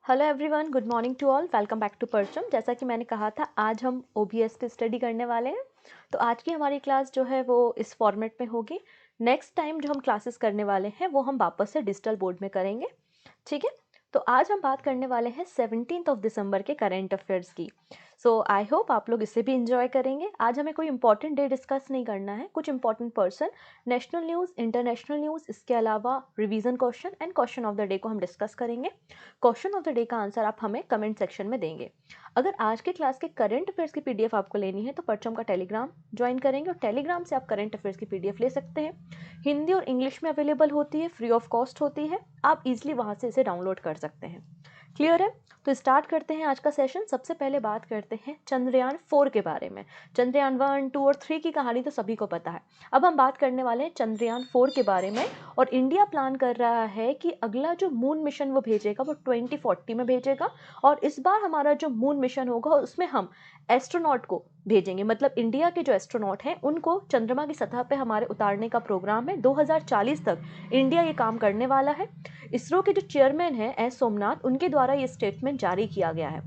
Hello everyone, good morning to all. Welcome back to Parcham. जैसा कि मैंने कहा था, आज हम ओबीएस की स्टडी करने वाले हैं। तो आज की हमारी क्लास जो है वो इस फॉर्मेट में होगी। नेक्स्ट टाइम जो हम क्लासेस करने वाले हैं वो हम वापस से डिजिटल बोर्ड में करेंगे, ठीक है। तो आज हम बात करने वाले हैं 17 दिसंबर के करेंट अफेयर्स की। सो आई होप आप लोग इसे भी इंजॉय करेंगे। आज हमें कोई इंपॉर्टेंट डे डिस्कस नहीं करना है, कुछ important person, national news, international news, इसके अलावा revision question and question of the day को हम डिस्कस करेंगे। क्वेश्चन ऑफ द डे का आंसर आप हमें कमेंट सेक्शन में देंगे। अगर आज के क्लास के करंट अफेयर्स की पीडीएफ आपको लेनी है तो परचम का टेलीग्राम ज्वाइन करेंगे और टेलीग्राम से आप करंट अफेयर्स की पीडीएफ ले सकते हैं। हिंदी और इंग्लिश में अवेलेबल होती है, फ्री ऑफ कॉस्ट होती है, आप इजीली वहां से इसे डाउनलोड कर सकते हैं। क्लियर है? तो स्टार्ट करते हैं आज का सेशन। सबसे पहले बात करते हैं चंद्रयान 4 के बारे में। चंद्रयान 1, 2 और 3 की कहानी तो सभी को पता है। अब हम बात करने वाले हैं चंद्रयान 4 के बारे में। और इंडिया प्लान कर रहा है कि अगला जो मून मिशन वो भेजेगा वो 2040 में भेजेगा। और इस बार हमारा जो मून मिशन होगा उसमें हम एस्ट्रोनॉट को भेजेंगे, मतलब इंडिया के जो एस्ट्रोनॉट हैं उनको चंद्रमा की सतह पे हमारे उतारने का प्रोग्राम है। 2040 तक इंडिया ये काम करने वाला है। इसरो के जो चेयरमैन हैं एस सोमनाथ, उनके द्वारा ये स्टेटमेंट जारी किया गया है।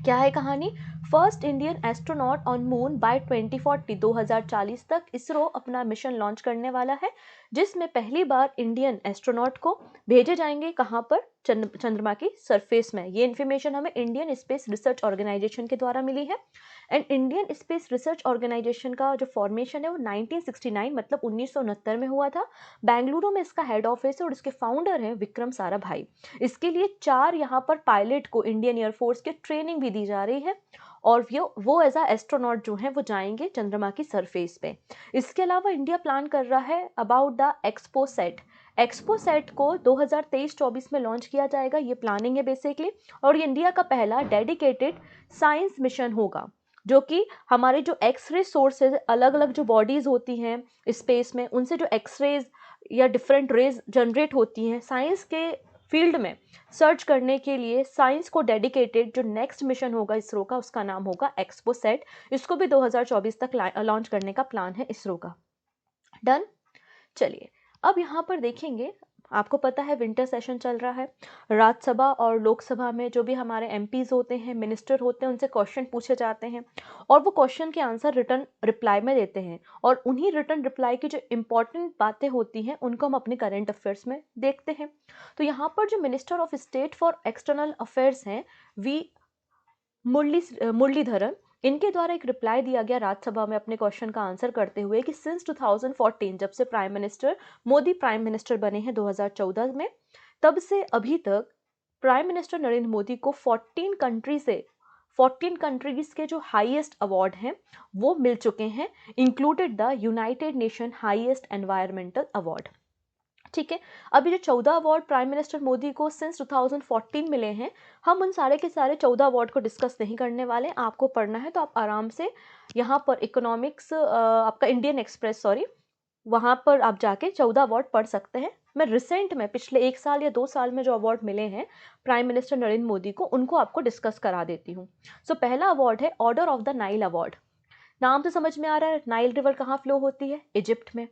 क्या है कहानी? First Indian astronaut on moon by 2040, 2040 तक इसरो अपना मिशन लॉन्च करने वाला है, जिसमें पहली बार इंडियन एस्ट्रोनॉट को भेजे जाएंगे। कहां पर? चंद्रमा की सरफेस में। ये इन्फॉर्मेशन हमें इंडियन स्पेस रिसर्च ऑर्गेनाइजेशन के द्वारा मिली है। And Indian space research organisation का जो फॉर्मेशन है वो 1969 मतलब 1969 में हुआ था। बेंगलुरु में इसका हेड ऑफिस है और इसके फाउंडर हैं विक्रम साराभाई। इसके लिए 4 यहाँ पर पायलट को इंडियन एयरफोर्स के ट्रेनिंग भी दी जा रही है और वो एज अ एस्ट्रोनॉट जो हैं वो जाएंगे चंद्रमा की सरफेस पे। इसके अलावा इंडिया प्लान कर रहा है अबाउट द एक्सपोसेट को 2023-24 में लॉन्च किया जाएगा। ये प्लानिंग है बेसिकली। और ये इंडिया का पहला डेडिकेटेड साइंस मिशन होगा, जो कि हमारे जो एक्सरे सोर्सेज, अलग अलग जो बॉडीज होती हैं स्पेस में, उनसे जो एक्सरेज या डिफरेंट रेज जनरेट होती हैं, साइंस के फील्ड में सर्च करने के लिए साइंस को डेडिकेटेड जो नेक्स्ट मिशन होगा इसरो का, उसका नाम होगा एक्सपोसेट। इसको भी 2024 तक लॉन्च करने का प्लान है इसरो का। डन। चलिए, अब यहाँ पर देखेंगे, आपको पता है विंटर सेशन चल रहा है। राज्यसभा और लोकसभा में जो भी हमारे एमपीज होते हैं, मिनिस्टर होते हैं, उनसे क्वेश्चन पूछे जाते हैं और वो क्वेश्चन के आंसर रिटर्न रिप्लाई में देते हैं। और उन्हीं रिटर्न रिप्लाई की जो इंपॉर्टेंट बातें होती हैं उनको हम अपने करंट अफेयर्स में देखते हैं। तो यहाँ पर जो minister of state for external affairs हैं, वी मुरलीधरन, इनके द्वारा एक रिप्लाई दिया गया राज्यसभा में अपने क्वेश्चन का आंसर करते हुए कि सिंस 2014, जब से prime minister Modi prime minister बने हैं 2014 में, तब से अभी तक प्राइम मिनिस्टर नरेंद्र मोदी को 14 कंट्रीज के जो हाईएस्ट अवार्ड हैं वो मिल चुके हैं, included the United nation highest environmental award. ठीक है। अब ये जो 14 अवार्ड प्राइम मिनिस्टर मोदी को सिंस 2014 मिले हैं, हम उन सारे के सारे 14 अवार्ड को डिस्कस नहीं करने वाले। आपको पढ़ना है तो आप आराम से यहाँ पर इकोनॉमिक्स, आपका इंडियन एक्सप्रेस, सॉरी, वहाँ पर आप जाके 14 अवार्ड पढ़ सकते हैं। मैं रिसेंट में पिछले 1 साल या 2 साल में जो अवार्ड मिले हैं प्राइम मिनिस्टर नरेंद्र मोदी को, उनको आपको डिस्कस करा देती हूँ। सो पहला अवार्ड है order of the Nile award. नाम से समझ में आ रहा है, नाइल रिवर कहाँ फ्लो होती है? इजिप्ट में।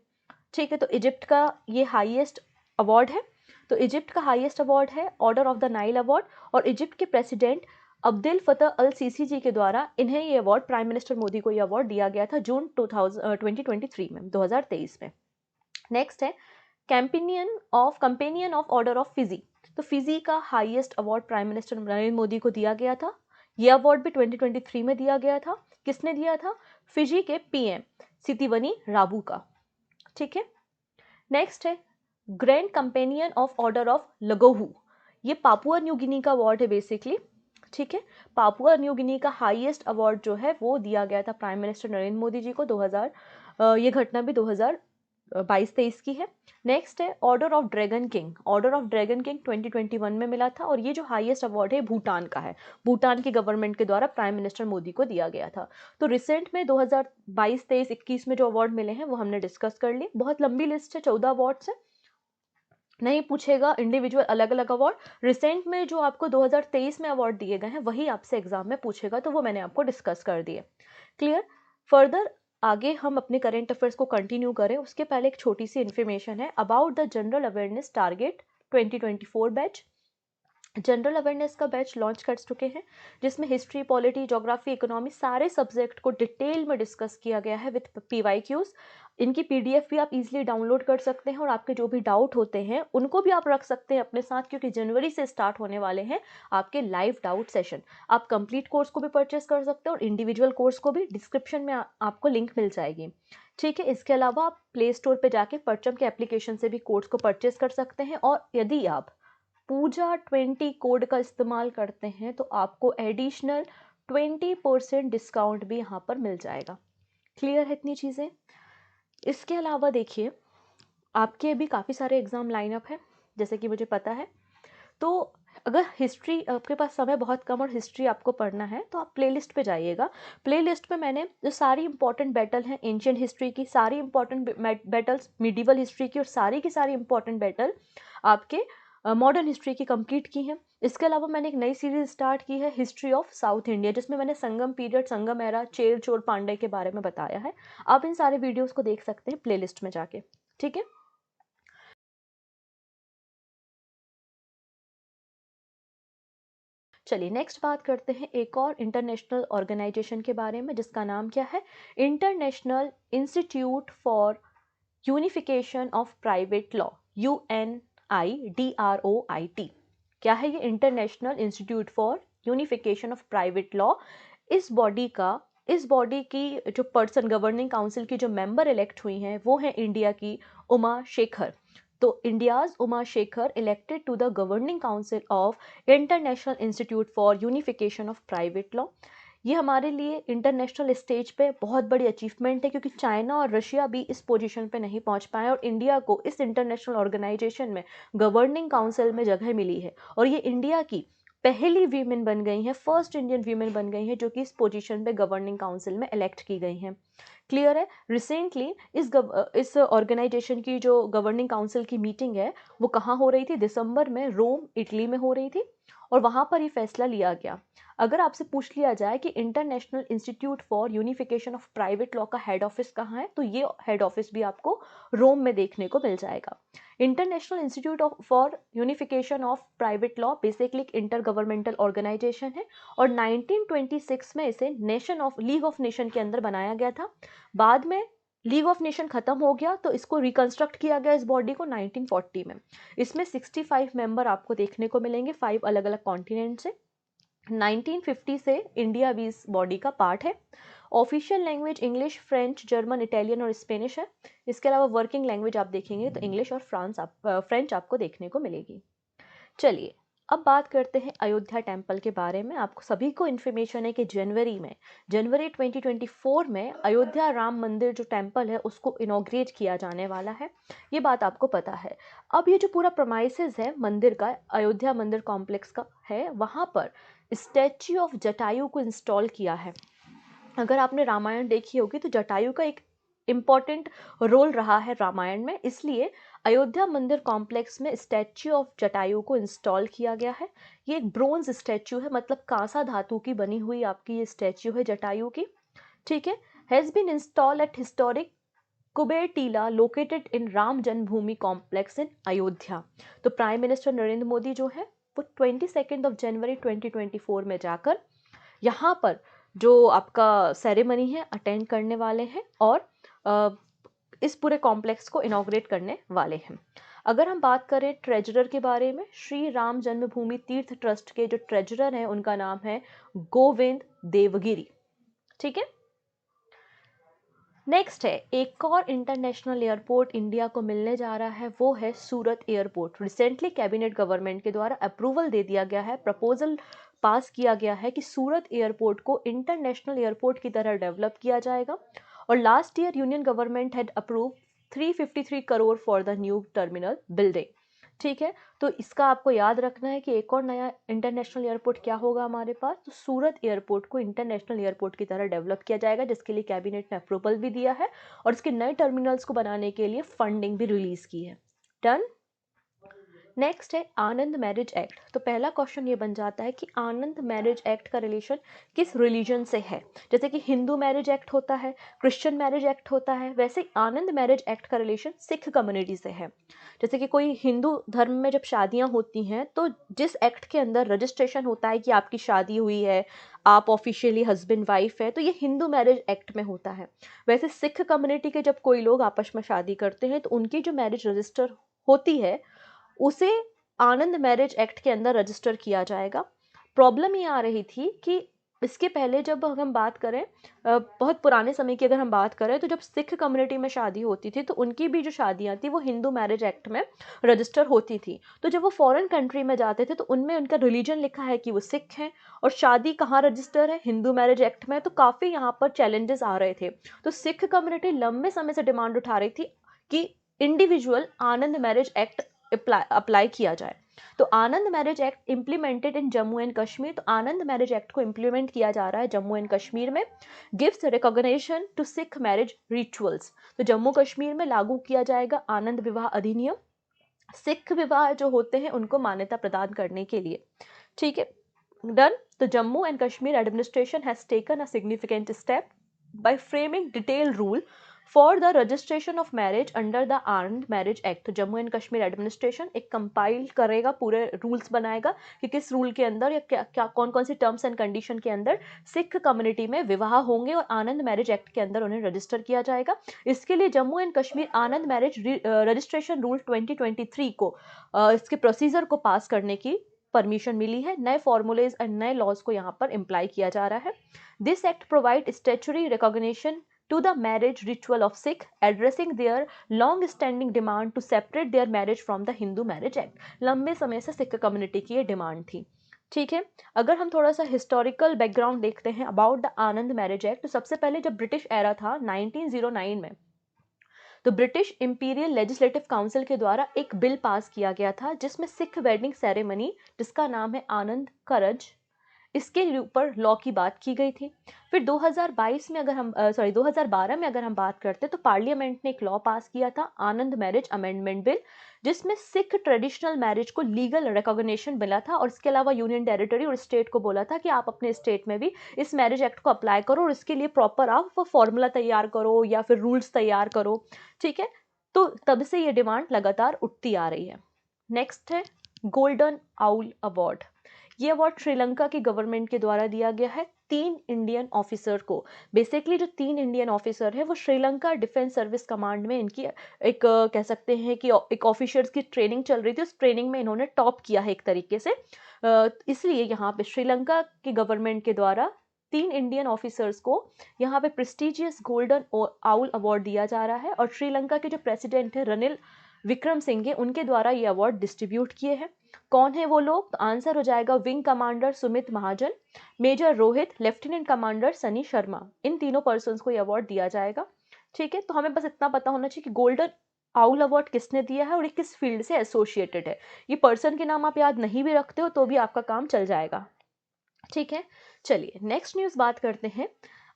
ठीक है, तो इजिप्ट का ये हाईएस्ट अवार्ड है। तो इजिप्ट का हाईएस्ट अवार्ड है order of the Nile award. और इजिप्ट के प्रेसिडेंट अब्देल फतह अल सीसी जी के द्वारा इन्हें ये अवार्ड, प्राइम मिनिस्टर मोदी को ये अवार्ड दिया गया था जून 2023 में, 2023 में। नेक्स्ट है companion of order of Fiji. तो फिजी का highest award prime minister Narendra Modi को दिया गया था। यह अवार्ड भी 2023 में दिया गया था। किसने दिया था? फिजी के पीएम सितिवनी राबू का। ठीक है। नेक्स्ट है grand companion of order of Logohu. ये पापुआ न्यू गिनी का अवार्ड है बेसिकली। ठीक है। पापुआ न्यू गिनी का हाईएस्ट अवार्ड जो है वो दिया गया था प्राइम मिनिस्टर नरेंद्र मोदी जी को 2000, ये घटना भी 2022-23 की है। नेक्स्ट है order of dragon king. Order of dragon king 2021 में मिला था और ये जो हाईएस्ट अवार्ड है भूटान का है। भूटान की गवर्नमेंट के द्वारा प्राइम मिनिस्टर मोदी को दिया गया था। तो रिसेंट में 2022-23-21 में जो अवार्ड मिले हैं वो हमने डिस्कस कर लिए। बहुत लंबी लिस्ट है, 14 अवार्ड्स है, नहीं पूछेगा इंडिविजुअल अलग अलग अवार्ड। रिसेंट में जो आपको 2023 में अवार्ड दिए गए हैं वही आपसे एग्जाम में पूछेगा, तो वो मैंने आपको डिस्कस कर दिए। क्लियर? फर्दर आगे हम अपने करंट अफेयर्स को कंटिन्यू करें उसके पहले एक छोटी सी इन्फॉर्मेशन है about the general awareness target 2024 batch. General awareness का बैच लॉन्च कर चुके हैं, जिसमें हिस्ट्री, पॉलिटी, ज्योग्राफी, इकोनॉमी सारे सब्जेक्ट को डिटेल में डिस्कस किया गया है विद PYQs। इनकी PDF भी आप इजीली डाउनलोड कर सकते हैं और आपके जो भी डाउट होते हैं उनको भी आप रख सकते हैं अपने साथ, क्योंकि जनवरी से स्टार्ट होने वाले हैं आपके लाइव डाउट सेशन। आप कंप्लीट कोर्स को भी परचेस कर सकते हैं और इंडिविजुअल कोर्स को भी डिस्क्रिप्शन में आपको लिंक मिल जाएगी। ठीक है, इसके अलावा आप प्ले स्टोर पर जाके परचम के एप्लीकेशन से भी कोर्स को परचेस कर सकते हैं, और यदि आप पूजा 20 कोड का इस्तेमाल करते हैं तो आपको एडिशनल 20% डिस्काउंट भी यहाँ पर मिल जाएगा। क्लियर है इतनी चीज़ें? इसके अलावा देखिए, आपके भी काफ़ी सारे एग्ज़ाम लाइनअप है जैसे कि मुझे पता है। तो अगर हिस्ट्री आपके पास समय बहुत कम और हिस्ट्री आपको पढ़ना है तो आप प्लेलिस्ट पे जाइएगा। प्लेलिस्ट पे मैंने जो सारी इंपॉर्टेंट बैटल हैं एंशियंट हिस्ट्री की, सारी इंपॉर्टेंट बैटल्स मिडिवल हिस्ट्री की और सारी की सारी इंपॉर्टेंट बैटल आपके मॉडर्न हिस्ट्री की कंप्लीट की हैं। इसके अलावा मैंने एक नई सीरीज स्टार्ट की है हिस्ट्री ऑफ साउथ इंडिया, जिसमें मैंने संगम पीरियड, संगम एरा, चेर चोर पांडे के बारे में बताया है। आप इन सारे वीडियोस को देख सकते हैं प्लेलिस्ट में जाके। ठीक है, चलिए नेक्स्ट बात करते हैं एक और इंटरनेशनल ऑर्गेनाइजेशन के बारे में, जिसका नाम क्या है? International institute for unification of private law, UNIDROIT। क्या है ये? International institute for unification of private law. इस बॉडी की जो पर्सन, गवर्निंग काउंसिल की जो मेंबर इलेक्ट हुई हैं वो हैं इंडिया की उमा शेखर। तो India's Uma Shekhar elected to the governing council of international institute for unification of private law. ये हमारे लिए इंटरनेशनल स्टेज पे बहुत बड़ी अचीवमेंट है, क्योंकि चाइना और रशिया भी इस पोजीशन पे नहीं पहुंच पाए और इंडिया को इस इंटरनेशनल ऑर्गेनाइजेशन में गवर्निंग काउंसिल में जगह मिली है। और ये इंडिया की पहली वीमेन बन गई हैं, फर्स्ट इंडियन वीमेन बन गई हैं जो कि इस पोजीशन पे गवर्निंग काउंसिल में इलेक्ट की गई हैं। क्लियर है? रिसेंटली इस ऑर्गेनाइजेशन की जो गवर्निंग काउंसिल की मीटिंग है वो कहाँ हो रही थी? दिसंबर में रोम, इटली में हो रही थी, और वहाँ पर ये फैसला लिया गया। अगर आपसे पूछ लिया जाए कि international institute for unification of private law का हेड ऑफिस कहाँ है, तो ये हेड ऑफिस भी आपको रोम में देखने को मिल जाएगा। International institute for unification of private law basically एक इंटर गवर्नमेंटल ऑर्गेनाइजेशन है, और 1926 में इसे लीग ऑफ नेशन के अंदर बनाया गया था। बाद में लीग ऑफ नेशन खत्म हो गया तो इसको रिकंस्ट्रक्ट किया गया इस बॉडी को 1940 में। इसमें 65 मेंबर आपको देखने को मिलेंगे 5 अलग अलग कॉन्टिनेंट से। 1950 से इंडिया भी इस बॉडी का पार्ट है। Official language English, French, German, Italian और स्पेनिश है। इसके अलावा वर्किंग लैंग्वेज आप देखेंगे तो इंग्लिश और फ्रेंच आपको देखने को मिलेगी। चलिए अब बात करते हैं अयोध्या टेम्पल के बारे में। आपको सभी को इन्फॉर्मेशन है कि जनवरी 2024 में अयोध्या राम मंदिर जो टेम्पल है उसको इनॉग्रेट किया जाने वाला है। ये बात आपको पता है। अब ये जो पूरा प्रमाइसेस है मंदिर का, अयोध्या मंदिर कॉम्प्लेक्स का है, वहाँ पर स्टैच्यू ऑफ जटायु को इंस्टॉल किया है। अगर आपने रामायण देखी होगी तो जटायु का एक इम्पॉर्टेंट रोल रहा है रामायण में, इसलिए अयोध्या मंदिर कॉम्प्लेक्स में स्टैच्यू ऑफ जटायु को इंस्टॉल किया गया है। ये एक ब्रोंज स्टैच्यू है, मतलब कांसा धातु की बनी हुई आपकी ये स्टैच्यू है जटायु की। ठीक है, has been install at historic Kuber Tila located in Ram Janmabhoomi complex in Ayodhya. तो प्राइम मिनिस्टर नरेंद्र मोदी जो है वो 22 जनवरी 2024 में जाकर यहाँ पर जो आपका सेरेमनी है अटेंड करने वाले हैं और इस पूरे कॉम्प्लेक्स को इनॉग्रेट करने वाले हैं। अगर हम बात करें ट्रेजरर के बारे में, श्री राम जन्मभूमि तीर्थ ट्रस्ट के जो ट्रेजरर हैं उनका नाम है गोविंद देवगिरी। ठीक है, नेक्स्ट है एक और इंटरनेशनल एयरपोर्ट इंडिया को मिलने जा रहा है, वो है सूरत एयरपोर्ट। रिसेंटली कैबिनेट गवर्नमेंट के द्वारा अप्रूवल दे दिया गया है, प्रपोजल पास किया गया है कि सूरत एयरपोर्ट को इंटरनेशनल एयरपोर्ट की तरह डेवलप किया जाएगा। और last year union government had approve 353 crore for the new terminal building. ठीक है, तो इसका आपको याद रखना है कि एक और नया इंटरनेशनल एयरपोर्ट क्या होगा हमारे पास, तो सूरत एयरपोर्ट को इंटरनेशनल एयरपोर्ट की तरह डेवलप किया जाएगा, जिसके लिए कैबिनेट ने अप्रूवल भी दिया है और इसके नए टर्मिनल्स को बनाने के लिए फंडिंग भी रिलीज की है। डन? नेक्स्ट है आनंद मैरिज एक्ट। तो पहला क्वेश्चन ये बन जाता है कि आनंद मैरिज एक्ट का रिलेशन किस रिलीजन से है। जैसे कि हिंदू मैरिज एक्ट होता है, क्रिश्चियन मैरिज एक्ट होता है, वैसे ही आनंद मैरिज एक्ट का रिलेशन सिख कम्युनिटी से है। जैसे कि कोई हिंदू धर्म में जब शादियां होती हैं तो जिस एक्ट के अंदर रजिस्ट्रेशन होता है कि आपकी शादी हुई है, आप ऑफिशियली हस्बैंड वाइफ है, तो ये हिंदू मैरिज एक्ट में होता है। वैसे सिख कम्युनिटी के जब कोई लोग आपस में शादी करते हैं तो उनकी जो मैरिज रजिस्टर होती है उसे आनंद मैरिज एक्ट के अंदर रजिस्टर किया जाएगा। प्रॉब्लम ये आ रही थी कि इसके पहले जब हम बात करें, बहुत पुराने समय की अगर हम बात करें, तो जब सिख कम्युनिटी में शादी होती थी तो उनकी भी जो शादियां थी वो हिंदू मैरिज एक्ट में रजिस्टर होती थी। तो जब वो फॉरेन कंट्री में जाते थे तो उनमें उनका रिलीजन लिखा है कि वो सिख हैं और शादी कहाँ रजिस्टर है, हिंदू मैरिज एक्ट में। तो काफ़ी यहाँ पर चैलेंजेस आ रहे थे। तो सिख कम्युनिटी लंबे समय से डिमांड उठा रही थी कि individual Anand marriage act apply किया जाए। तो Anand marriage act implemented in Jammu and Kashmir. तो आनंद मैरिज एक्ट को इम्प्लीमेंट किया जा रहा है जम्मू एंड कश्मीर में। Gives recognition to Sikh marriage rituals. तो जम्मू कश्मीर में लागू किया जाएगा आनंद विवाह अधिनियम, सिख विवाह जो होते हैं उनको मान्यता प्रदान करने के लिए। ठीक है, डन। तो Jammu and Kashmir administration has taken a significant step by framing detailed rule for the registration of marriage under the Anand marriage act. तो जम्मू एंड कश्मीर एडमिनिस्ट्रेशन एक कंपाइल करेगा, पूरे रूल्स बनाएगा कि किस रूल के अंदर या क्या क्या कौन कौन सी टर्म्स एंड कंडीशन के अंदर सिख कम्युनिटी में विवाह होंगे और आनंद मैरिज एक्ट के अंदर उन्हें रजिस्टर किया जाएगा। इसके लिए Jammu and Kashmir Anand marriage registration rule 2023 को इसके प्रोसीजर को पास करने की परमिशन मिली है। नए फॉर्मूलेज और नए लॉज को यहाँ पर इम्प्लाई किया जा रहा है। This act provide statutory recognition to the marriage ritual of Sikh, addressing their long-standing demand to separate their marriage from the Hindu marriage act। लंबे समय से सिख कम्युनिटी की ये डिमांड थी। ठीक है, अगर हम थोड़ा सा हिस्टोरिकल बैकग्राउंड देखते हैं about the Anand marriage act, तो सबसे पहले जब ब्रिटिश एरा था 1909 में, तो ब्रिटिश इंपीरियल लेजिस्लेटिव काउंसिल के द्वारा एक बिल पास किया गया था जिसमें सिख वेडिंग सेरेमनी, जिसका नाम है आनंद कारज, इसके ऊपर लॉ की बात की गई थी। फिर 2022 में अगर हम 2012 में अगर हम बात करते तो पार्लियामेंट ने एक लॉ पास किया था आनंद मैरिज अमेंडमेंट बिल, जिसमें सिख ट्रेडिशनल मैरिज को लीगल रिकॉग्निशन मिला था और इसके अलावा यूनियन टेरिटरी और स्टेट को बोला था कि आप अपने स्टेट में भी इस मैरिज एक्ट को अप्लाई करो और इसके लिए प्रॉपर आप फॉर्मूला तैयार करो या फिर रूल्स तैयार करो। ठीक है, तो तब से ये डिमांड लगातार उठती आ रही है। नेक्स्ट है गोल्डन आउल अवार्ड। ये अवार्ड श्रीलंका की गवर्नमेंट के द्वारा दिया गया है 3 इंडियन ऑफिसर को। बेसिकली जो 3 इंडियन ऑफिसर है वो श्रीलंका डिफेंस सर्विस कमांड में इनकी एक कह सकते हैं कि एक ऑफिसर्स की ट्रेनिंग चल रही थी। उस ट्रेनिंग में इन्होंने टॉप किया है एक तरीके से, इसलिए यहाँ पे श्रीलंका की गवर्नमेंट के द्वारा 3 इंडियन ऑफिसर्स को यहाँ पे प्रेस्टिजियस गोल्डन आउल अवार्ड दिया जा रहा है और श्रीलंका के जो प्रेसिडेंट है रनिल विक्रमसिंघे, उनके द्वारा ये अवार्ड डिस्ट्रीब्यूट किए हैं। कौन है वो लोग? तो आंसर हो जाएगा wing commander Sumit Mahajan, major Rohit, lieutenant commander Sunny Sharma. इन तीनों पर्सन्स को ये अवार्ड दिया जाएगा। ठीक है, तो हमें बस इतना पता होना चाहिए कि गोल्डन आउल अवार्ड किसने दिया है और ये किस फील्ड से एसोसिएटेड है। ये पर्सन के नाम आप याद नहीं भी रखते हो तो भी आपका काम चल जाएगा। ठीक है, चलिए नेक्स्ट न्यूज़ बात करते हैं।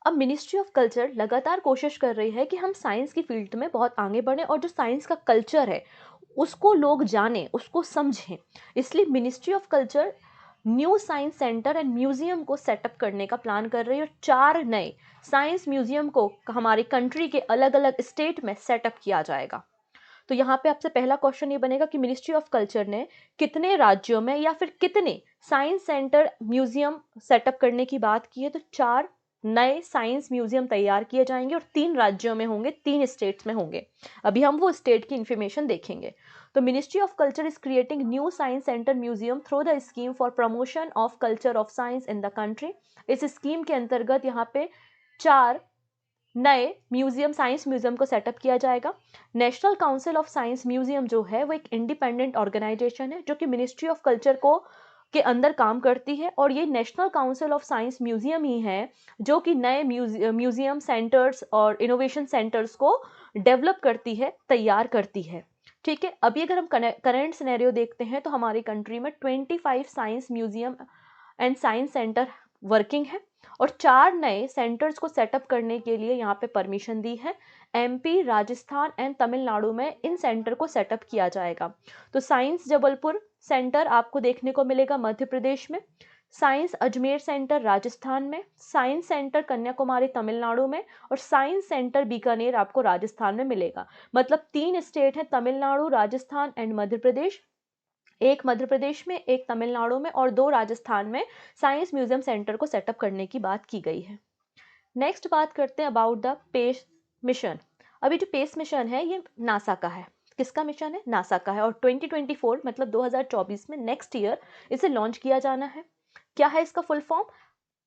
अब मिनिस्ट्री ऑफ कल्चर लगातार कोशिश कर रही है कि हम साइंस की फील्ड में बहुत आगे बढ़ें और जो साइंस का कल्चर है उसको लोग जानें, उसको समझें। इसलिए ministry of culture new science centre and museum को सेटअप करने का प्लान कर रही है और 4 नए साइंस म्यूजियम को हमारी कंट्री के अलग अलग स्टेट में सेटअप किया जाएगा। तो यहाँ पे आपसे पहला क्वेश्चन ये बनेगा कि मिनिस्ट्री ऑफ कल्चर ने कितने राज्यों में या फिर कितने साइंस सेंटर म्यूजियम सेटअप करने की बात की है। तो 4 नए साइंस म्यूजियम तैयार किए जाएंगे और 3 राज्यों में होंगे, 3 स्टेट्स में होंगे। अभी हम वो स्टेट की इंफॉर्मेशन देखेंगे। तो ministry of culture is creating new science centre museum through the scheme for promotion of culture of science in the country. इस स्कीम के अंतर्गत यहाँ पे 4 नए म्यूजियम, साइंस म्यूजियम को सेटअप किया जाएगा। National council of science museum जो है वो एक इंडिपेंडेंट ऑर्गेनाइजेशन है जो कि मिनिस्ट्री ऑफ कल्चर को के अंदर काम करती है और ये national council of science museum ही है जो कि नए म्यूजियम सेंटर्स और इनोवेशन सेंटर्स को डेवलप करती है, तैयार करती है। ठीक है, अभी अगर हम करंट सिनेरियो देखते हैं तो हमारी कंट्री में 25 science museum and science centre working है और 4 नए सेंटर्स को सेटअप करने के लिए यहाँ पे परमिशन दी है MP, राजस्थान एंड तमिलनाडु में इन सेंटर को सेटअप किया जाएगा। तो साइंस जबलपुर सेंटर आपको देखने को मिलेगा मध्य प्रदेश में, साइंस अजमेर सेंटर राजस्थान में, साइंस सेंटर कन्याकुमारी तमिलनाडु में और साइंस सेंटर बीकानेर आपको राजस्थान में मिलेगा। मतलब 3 स्टेट हैं, तमिलनाडु, राजस्थान एंड मध्य प्रदेश। एक मध्य प्रदेश में, एक तमिलनाडु में और 2 राजस्थान में साइंस म्यूजियम सेंटर को सेटअप करने की बात की गई है। नेक्स्ट बात करते हैं अबाउट द स्पेस मिशन। अभी जो स्पेस मिशन है ये नासा का है। किसका मिशन है? नासा का है। और 2024 मतलब 2024 में नेक्स्ट ईयर इसे लॉन्च किया जाना है। क्या है इसका full form?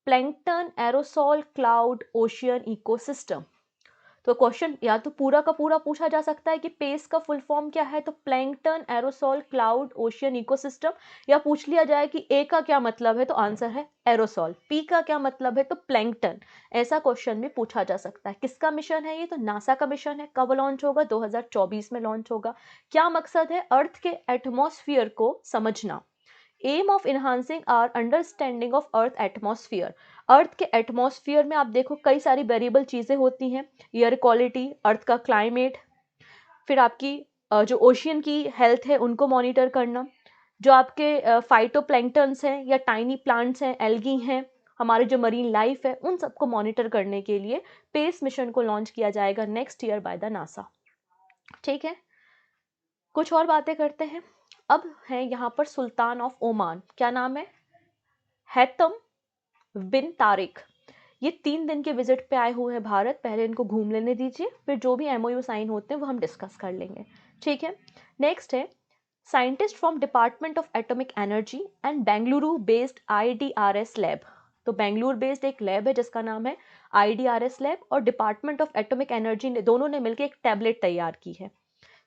Plankton aerosol cloud ocean ecosystem. तो क्वेश्चन या तो पूरा का पूरा पूछा जा सकता है कि पेस का फुल फॉर्म क्या है, तो plankton aerosol cloud ocean ecosystem, या पूछ लिया जाए कि ए का क्या मतलब है, तो आंसर है एरोसोल। पी का क्या मतलब है, तो प्लैंकटन। ऐसा क्वेश्चन भी पूछा जा सकता है। किसका मिशन है ये? तो नासा का मिशन है। कब लॉन्च होगा? 2024 में लॉन्च होगा। क्या मकसद है? अर्थ के एटमॉस्फेयर को समझना। Aim of enhancing our understanding of earth atmosphere. Earth के एटमॉस्फेयर में आप देखो कई सारी वेरिएबल चीज़ें होती हैं, एयर क्वालिटी, अर्थ का क्लाइमेट, फिर आपकी जो ओशियन की हेल्थ है उनको मॉनिटर करना, जो आपके फाइटोप्लैंक्टन्स हैं या टाइनी प्लांट्स हैं, एल्गी हैं, हमारे जो मरीन लाइफ है, उन सबको मॉनिटर करने के लिए पेस मिशन को लॉन्च किया जाएगा next year by the NASA. ठीक है, कुछ और बातें करते हैं। अब है यहाँ पर सुल्तान ऑफ ओमान। क्या नाम है? हैतम बिन तारिक। ये 3 दिन के विजिट पे आए हुए हैं भारत। पहले इनको घूम लेने दीजिए, फिर जो भी MOU साइन होते हैं वो हम डिस्कस कर लेंगे। ठीक है, नेक्स्ट है scientist from department of atomic energy and Bengaluru based IDRS lab. तो बेंगलुरु बेस्ड एक लैब है जिसका नाम है IDRS लैब, और डिपार्टमेंट ऑफ एटॉमिक एनर्जी ने दोनों ने मिलकर एक टैबलेट तैयार की है।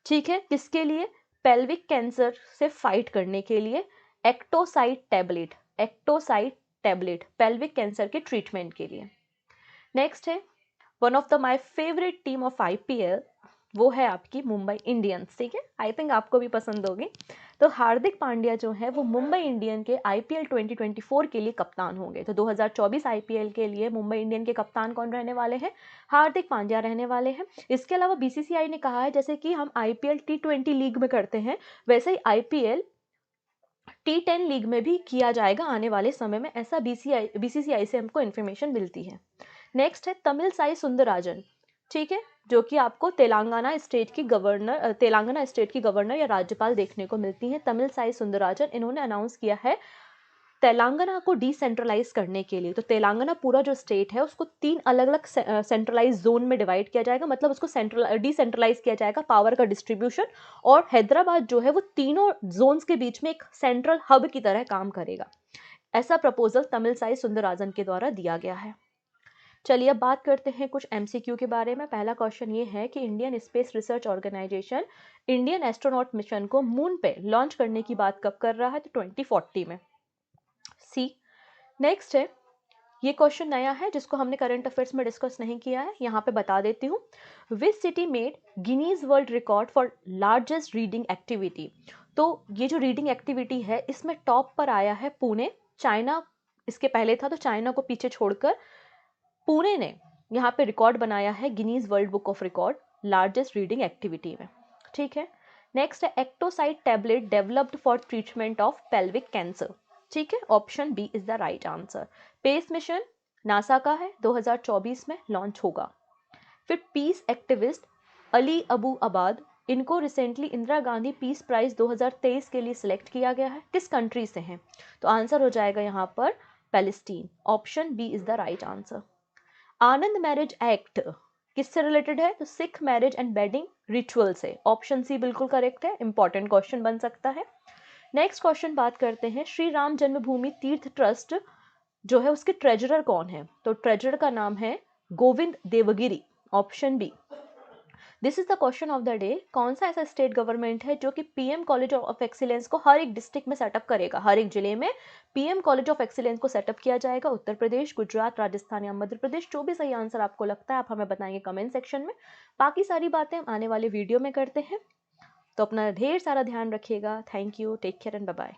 ठीक है, किसके लिए? पेल्विक कैंसर से फाइट करने के लिए एक्टोसाइड टैबलेट। एक्टोसाइड टैबलेट पेल्विक कैंसर के ट्रीटमेंट के लिए। नेक्स्ट है one of the my favourite team of IPL, वो है आपकी मुंबई इंडियंस। ठीक है, आई थिंक आपको भी पसंद होगी। तो हार्दिक पांड्या जो है वो मुंबई इंडियन के IPL 2024 के लिए कप्तान होंगे। तो 2024 IPL के लिए मुंबई इंडियन के कप्तान कौन रहने वाले हैं? हार्दिक पांड्या रहने वाले हैं। इसके अलावा BCCI ने कहा है जैसे कि हम IPL T20 लीग में करते हैं, वैसे ही IPL T10 लीग में भी किया जाएगा आने वाले समय में, ऐसा BCCI से हमको इन्फॉर्मेशन मिलती है। नेक्स्ट है तमिल साई सुंदरराजन। ठीक है, जो कि आपको तेलंगाना स्टेट की गवर्नर या राज्यपाल देखने को मिलती हैं। तमिल साई सुंदरराजन, इन्होंने अनाउंस किया है तेलंगाना को डिसेंट्रलाइज करने के लिए। तो तेलंगाना पूरा जो स्टेट है उसको 3 अलग अलग सेंट्रलाइज जोन में डिवाइड किया जाएगा, मतलब उसको डिसेंट्रलाइज किया जाएगा, पावर का डिस्ट्रीब्यूशन। और हैदराबाद जो है वो तीनों जोन्स के बीच में एक सेंट्रल हब की तरह काम करेगा। ऐसा प्रपोजल तमिल साई सुंदरराजन के द्वारा दिया गया है। चलिए अब बात करते हैं कुछ MCQ के बारे में। पहला क्वेश्चन ये है कि Indian space research organisation Indian astronaut mission को मून पे लॉन्च करने की बात कब कर रहा है? तो 2040 में। सी। नेक्स्ट है, ये क्वेश्चन नया है जिसको हमने करंट अफेयर्स में डिस्कस नहीं किया है, यहाँ पे बता देती हूँ। Which city made Guinness world record for largest reading activity? तो ये जो रीडिंग एक्टिविटी है इसमें टॉप पर आया है पुणे। चाइना इसके पहले था, तो चाइना को पीछे छोड़कर पुणे ने यहाँ पे रिकॉर्ड बनाया है Guinness world book of record largest reading activity में। ठीक है, नेक्स्ट है एक्टोसाइड tablet developed for treatment of pelvic cancer. ठीक है, option B is the right answer. Pace mission NASA का है, 2024 में लॉन्च होगा। फिर peace activist Ali Abu Awad, इनको recently Indira Gandhi peace prize 2023 के लिए सिलेक्ट किया गया है। किस कंट्री से हैं? तो आंसर हो जाएगा यहाँ पर Palestine. Option B is the right answer. Anand marriage act किससे रिलेटेड है? तो Sikh marriage and wedding ritual से। ऑप्शन सी बिल्कुल करेक्ट है, इंपॉर्टेंट क्वेश्चन बन सकता है। नेक्स्ट क्वेश्चन बात करते हैं, श्री राम जन्मभूमि तीर्थ ट्रस्ट जो है उसके ट्रेजरर कौन है? तो ट्रेजरर का नाम है Govind Devgiri. Option B. This is the question of the day. कौन सा ऐसा स्टेट गवर्नमेंट है जो कि PM कॉलेज ऑफ एक्सीलेंस को हर एक डिस्ट्रिक्ट में सेटअप करेगा? हर एक जिले में PM कॉलेज ऑफ एक्सीलेंस को सेटअप किया जाएगा। उत्तर प्रदेश, गुजरात, राजस्थान या मध्य प्रदेश? जो भी सही आंसर आपको लगता है आप हमें बताएंगे कमेंट सेक्शन में। बाकी सारी बातें हम आने वाले वीडियो में करते हैं। तो अपना ढेर सारा ध्यान रखिएगा। Thank you, take care and bye bye.